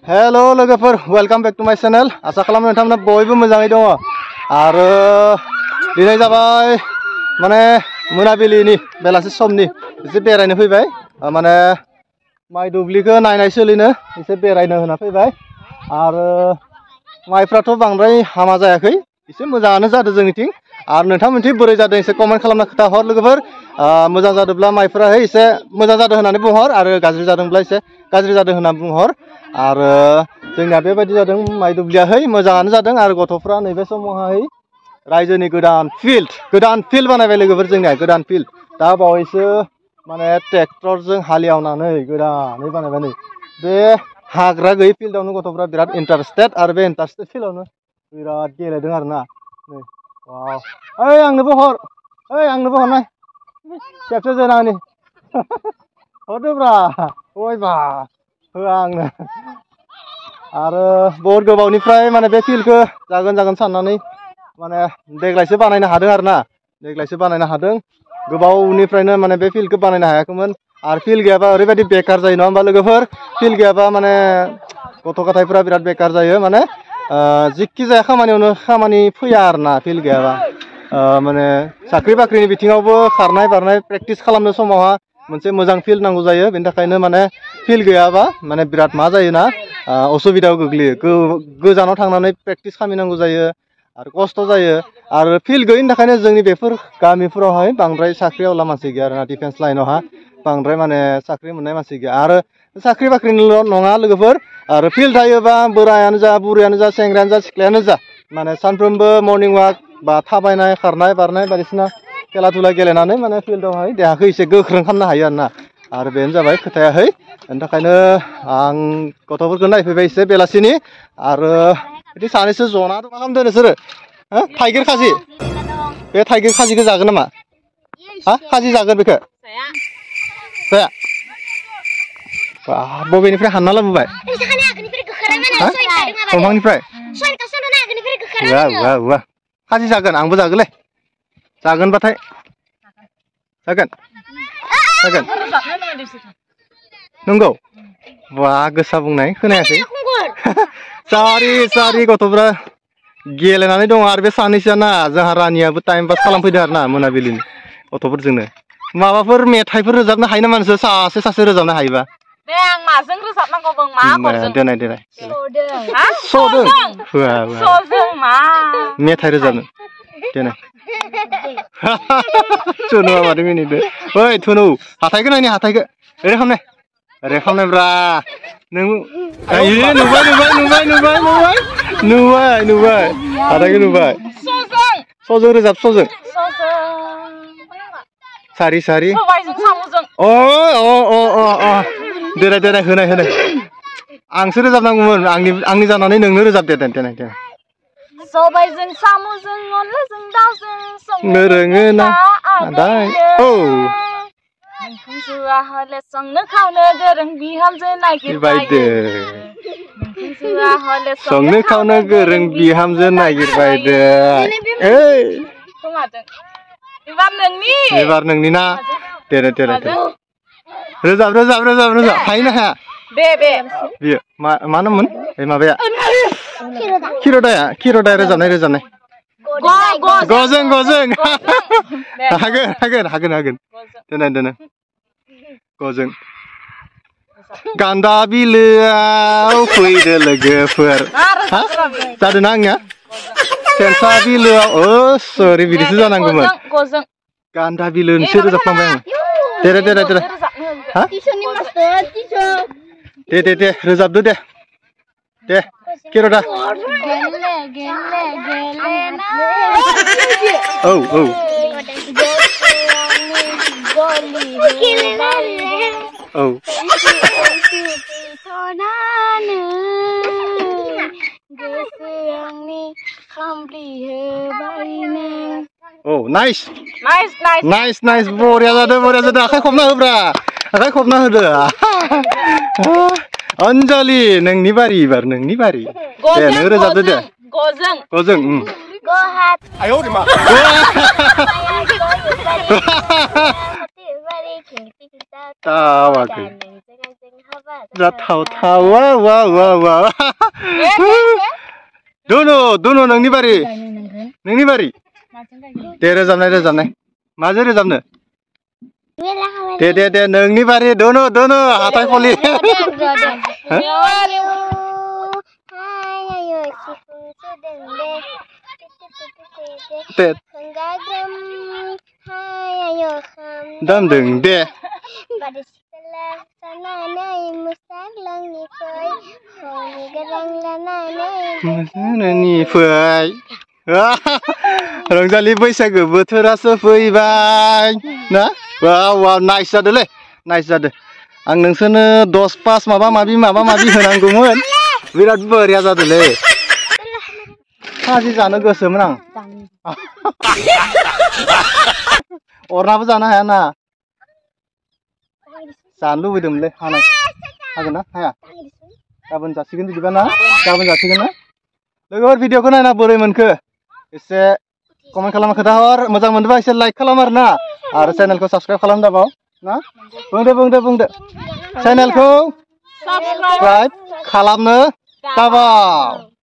Hello लोगोफोर welcome back to माय channel आशा खालामो नोंथांमोना बयबो मोजाङै दङ आरो दिनै जाबाय माने मोनाबिलिनि बेलासि समनि एसे बेरायनो फैबाय माने माइ दुब्लिखौ नायनाय सोलिनो एसे बेरायनो होना फैबाय आरो माइफ्राथ' बांद्राय हामा जायाखै एसे मोजाङानो जादों जोंनिथिं आरो नोंथांमोनथिं बोरै जादों एसे कमेन्ट खालामना खोथा हर लोगोफोर मोजां जादोंब्ला माइफ्राहाय एसे मोजां जादों होननानै बुंहर आरो गाज्रि जादोंब्ला एसे गाज्रि जादों होनना बुंहर आरो जोंना बेबायदि जादों माइ दुब्लियाहै मोजाङानो जादों आरो गथ'फ्रा नैबे समावहाय रायजोनि गोदान फिल्ड बानायबाय लोगोफोर जोंनिया गोदान फिल्ड दा बावैसो माने ट्रेक्टरजों हालेवनानै गोदानै बानायबाय नै बे हाग्रा गैयै फिल्डआवनो गथ'फ्रा बिराद इन्टारेस्टेड आरो बे इन्टारेस्टेड फिल्डआवनो बिराद गेलेदों आरोना नै वाव ओइ आंनोबो हरनाय खेबसे जोनानि हरदोब्रा ओइबा होआ आंनो आरो बहुत गोबावनिफ्राय माने बे फिल्डखौ जागोन साननानै माने देग्लायसो बानायनो हादों आरोना गोबावनिफ्रायनो माने बे फिल्डखौ बानायनो हायाखैमोन आरो फिल्ड गैयाबा ओरैबायदि बेकार जायो नङा होमबा लोगोफोर फिल्ड गैयाबा माने गथ' गथायफोरा बिराद बेकार जायो माने जिखि जाया खामानियावनो खामानि फैया आरोना फिल्ड गैयाबा माने साख्रि बाख्रिनि बिथिङावबो खारनाय बारनाय प्रेक्टिस खालामनो समावहा मोनसे मोजां फिल्ड नांगौ जायो बेनि थाखायनो माने फिल्ड गैयाबा माने बिराद मा जायोना असुबिदायाव गोग्लैयो गोजानाव थांनानै प्रेक्टिस खालामनांगौ जायो आरो खस्थ' जायो आरो फिल्ड गैयिनि थाखायनो जोंनि बेफोर गामिफोरावहाय बांद्राय साख्रिआवला मानसि गैया आरोना डिफेन्स लाइनावहा बांद्राय माने साख्रि मोननाय मानसि गैया आरो साख्रि बाख्रिनिल' नङा लोगोफोर आरो फिल्ड थायोबा बोरायानो जा बुरैयानो जा सेंग्रायानो जा सिख्लायानो जा माने सानफ्रोमबो मर्निं वाक बा थाबायनाय खारनाय बारनाय बायदिसिना खेला दुला गेलेनानै माने फिल्डआवहाय देहाखौ एसे गोख्रों खालामनो हायो आरोना आरो बेनो जाबाय खोथायाहै बेनि थाखायनो आं गथ'फोरखौ नायफैबाय एसे बेलासिनि आरो बिदि सानैसो जना मा खालामदों नोंसोरो थाइगिर खाजि बे थाइगिर खाजिखौ जागोन नामा खाजि जागोन बेखौ जाया बबेनिफ्राय हानना लाबोबाय दंफांनिफ्राय खाजि जागोन आंबो जागोनलै जागोनबाथाय जागोन नंगौ बा गोसा बुंनाय खोनायाखै सारि गथ'फ्रा गेलेनानै दङ आरो बे सानैसोआना जोंहा रानियाबो टाइम पास खालामफैदों आरोना मोनाबिलिनि गथ'फोरजोंनो माबाफोर मेथाइफोर रोजाबनो हायो नामा नोंसोर सासे रोजाबनो हायोबा दे आं माजों रोजाबनांगौ बुं मा गरजों देनाय सजों मा मेथाइ रोजाबनो देनाय थुनु मादो मिनिदो ओइ थुनु हाथाइखौ नायनि हाथाइखौ ओरै खालामनायब्रा नों नुबाय हाथाइखौ नुबाय सजों रोजाब सजों सारि सबायजों साम'जों देनाय होनाय आंसो रोजाबनांगौमोन आंनि जानानै नोंनो रोजाब दे देनाय सबायजों साम'जों अनलाजों दाउजों संनो रोङो ना आदाय नोंखुनजोआ हले संनो खावनो गोरों बिहामजो नागिरबायदो नोंखुनजोआ हले संनो खावनो गोरों बिहामजो नागिरबायदो एबार नोंनि ना देनाय रोजाब हायो ना हाया बियो मा नाममोन माबाया खिर'दाया रोजाबनाय गजों हागोन देनाय गजों गान्दा बिलोआव फैदो लोगोफोर जादोंना आंनिया सेरसा बिलोआव सरि बिदिसो जानांगौमोन गान्दा बिलो नोंसोर रोजाबफ्लांबाय आङो दे रोजाबदो दे खिर'दा औ नाइस बरिया जादों आखाइ खबना होदो अनजलि नोंनि बारि एबार दे नों रोजाबदो दे गजों आयौ मा tawakin. जाथावथाव वाव दोनो नोंनि बारि दे रोजाबनाय माजों रोजाबनो दे नोंनि बारि दोनो हाथाय फलि दामदों दे रंजालि बैसागो बोथोरासो फैबाय ना वाव नाइस जादोलै नाइस जादो आं नोंसोरनो 10 पास माबा माबि होनांगौमोन बिराद बरिया जादोलै खाजि जानो गोसोमोन आं अरनाबो जानो हाया ना जानो लुबैदोंमोनलै हागोन ना हाया गाबोन जासिगोन बिदिबा ना लोगोफोर भिडिअखौ नायना बोरै मोनखो एसे कमेन्ट खालामना खोन्थाहर मोजां मोनदोंबा एसे लाइक खालाम आरो चेनेलखौ साबस्क्राइब खालाम दाबाव ना बुंदो चेनेलखौ साबस्क्राइब खालामनो दाबाव